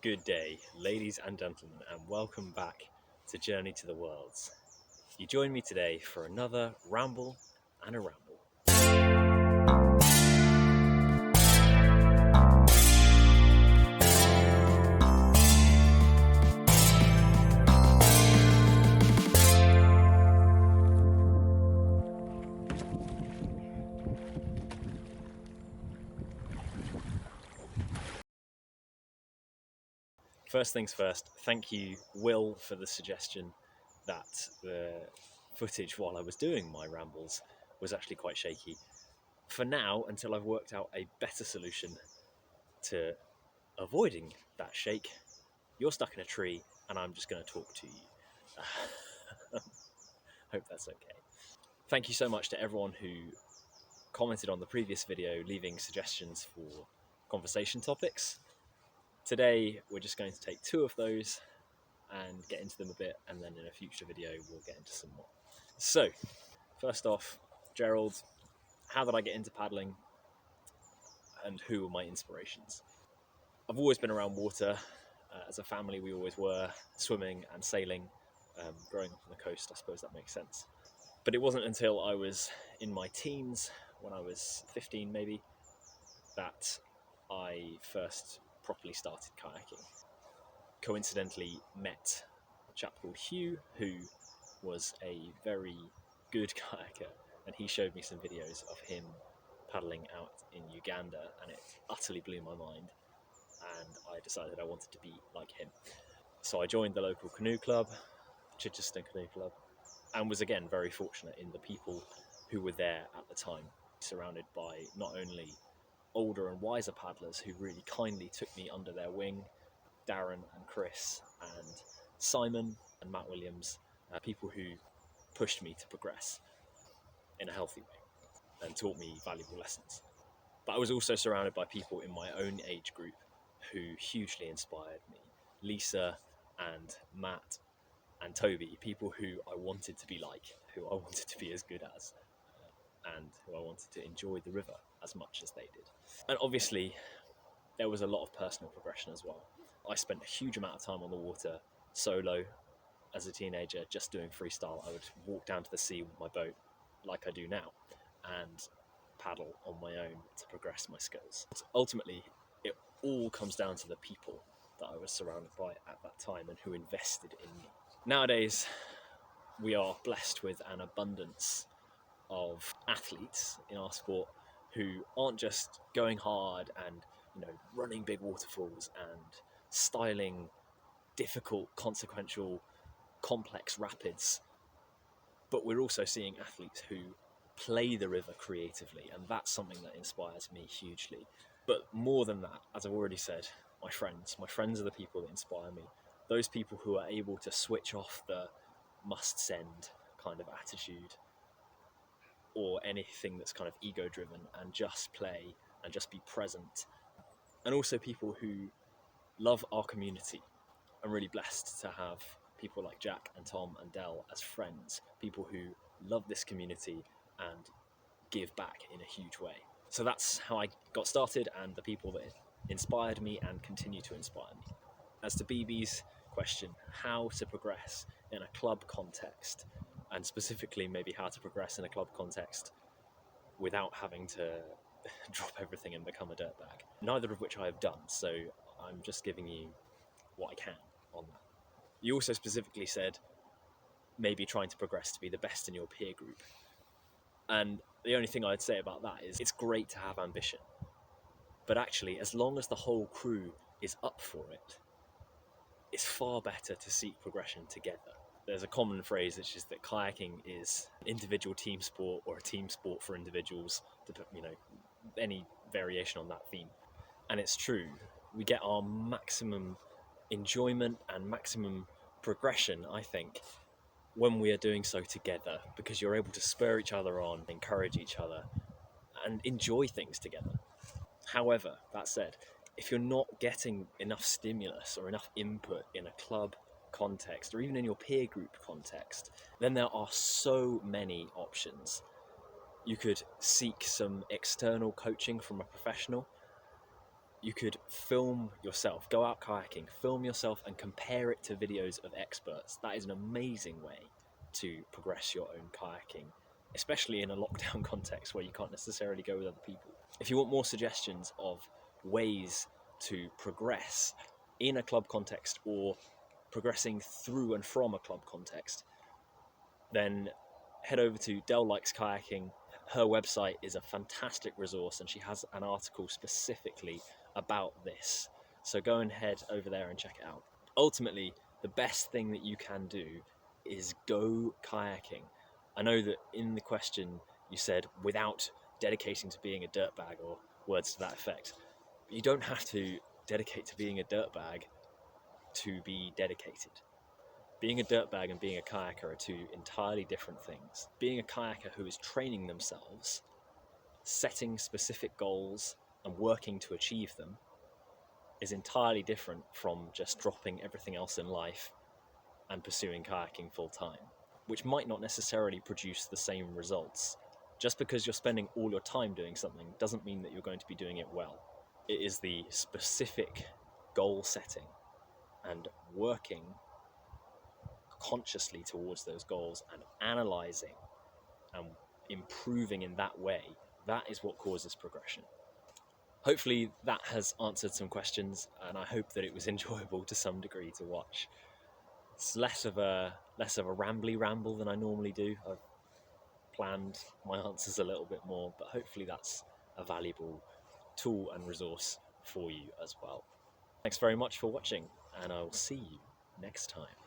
Good day, ladies and gentlemen, and welcome back to Journey to the Worlds. You join me today for another ramble and a ramble. First things first, thank you, Will, for the suggestion that the footage while I was doing my rambles was actually quite shaky. For now, until I've worked out a better solution to avoiding that shake, you're stuck in a tree and I'm just going to talk to you. Hope that's okay. Thank you so much to everyone who commented on the previous video, leaving suggestions for conversation topics. Today, we're just going to take two of those and get into them a bit, and then in a future video, we'll get into some more. So, first off, Gerald, how did I get into paddling and who were my inspirations? I've always been around water. As a family, we always were swimming and sailing. Growing up on the coast, I suppose that makes sense. But it wasn't until I was in my teens, when I was 15 maybe, that I first properly started kayaking. Coincidentally met a chap called Hugh, who was a very good kayaker, and he showed me some videos of him paddling out in Uganda, and it utterly blew my mind, and I decided I wanted to be like him. So I joined the local canoe club, Chichester Canoe Club, and was again very fortunate in the people who were there at the time, surrounded by not only older and wiser paddlers who really kindly took me under their wing, Darren and Chris and Simon and Matt Williams, people who pushed me to progress in a healthy way and taught me valuable lessons. But I was also surrounded by people in my own age group who hugely inspired me. Lisa and Matt and Toby, people who I wanted to be like, who I wanted to be as good as, and who I wanted to enjoy the river as much as they did. And obviously, there was a lot of personal progression as well. I spent a huge amount of time on the water solo as a teenager, just doing freestyle. I would walk down to the sea with my boat, like I do now, and paddle on my own to progress my skills. Ultimately, it all comes down to the people that I was surrounded by at that time and who invested in me. Nowadays, we are blessed with an abundance of athletes in our sport who aren't just going hard and running big waterfalls and styling difficult, consequential, complex rapids, but we're also seeing athletes who play the river creatively, and that's something that inspires me hugely. But more than that, as I've already said, my friends are the people that inspire me. Those people who are able to switch off the must send kind of attitude or anything that's kind of ego driven and just play and just be present. And also people who love our community. I'm really blessed to have people like Jack and Tom and Del as friends, people who love this community and give back in a huge way. So that's how I got started and the people that inspired me and continue to inspire me. As to BB's question, how to progress in a club context, and specifically maybe how to progress in a club context without having to drop everything and become a dirtbag. Neither of which I have done, so I'm just giving you what I can on that. You also specifically said maybe trying to progress to be the best in your peer group. And the only thing I'd say about that is it's great to have ambition. But actually, as long as the whole crew is up for it, it's far better to seek progression together. There's a common phrase which is that kayaking is an individual team sport or a team sport for individuals, any variation on that theme. And it's true. We get our maximum enjoyment and maximum progression, I think, when we are doing so together, because you're able to spur each other on, encourage each other, and enjoy things together. However, that said, if you're not getting enough stimulus or enough input in a club context or even in your peer group context, then there are so many options. You could seek some external coaching from a professional. You could film yourself, go out kayaking, film yourself and compare it to videos of experts. That is an amazing way to progress your own kayaking, especially in a lockdown context where you can't necessarily go with other people. If you want more suggestions of ways to progress in a club context or progressing through and from a club context, then head over to Del Likes Kayaking. Her website is a fantastic resource and she has an article specifically about this. So go and head over there and check it out. Ultimately, the best thing that you can do is go kayaking. I know that in the question you said without dedicating to being a dirtbag or words to that effect. But you don't have to dedicate to being a dirtbag to be dedicated. Being a dirtbag and being a kayaker are two entirely different things. Being a kayaker who is training themselves, setting specific goals and working to achieve them is entirely different from just dropping everything else in life and pursuing kayaking full time, which might not necessarily produce the same results. Just because you're spending all your time doing something doesn't mean that you're going to be doing it well. It is the specific goal setting and working consciously towards those goals and analysing and improving in that way, that is what causes progression. Hopefully that has answered some questions, and I hope that it was enjoyable to some degree to watch. It's less of a rambly ramble than I normally do. I've planned my answers a little bit more, but hopefully that's a valuable tool and resource for you as well. Thanks very much for watching, and I will see you next time.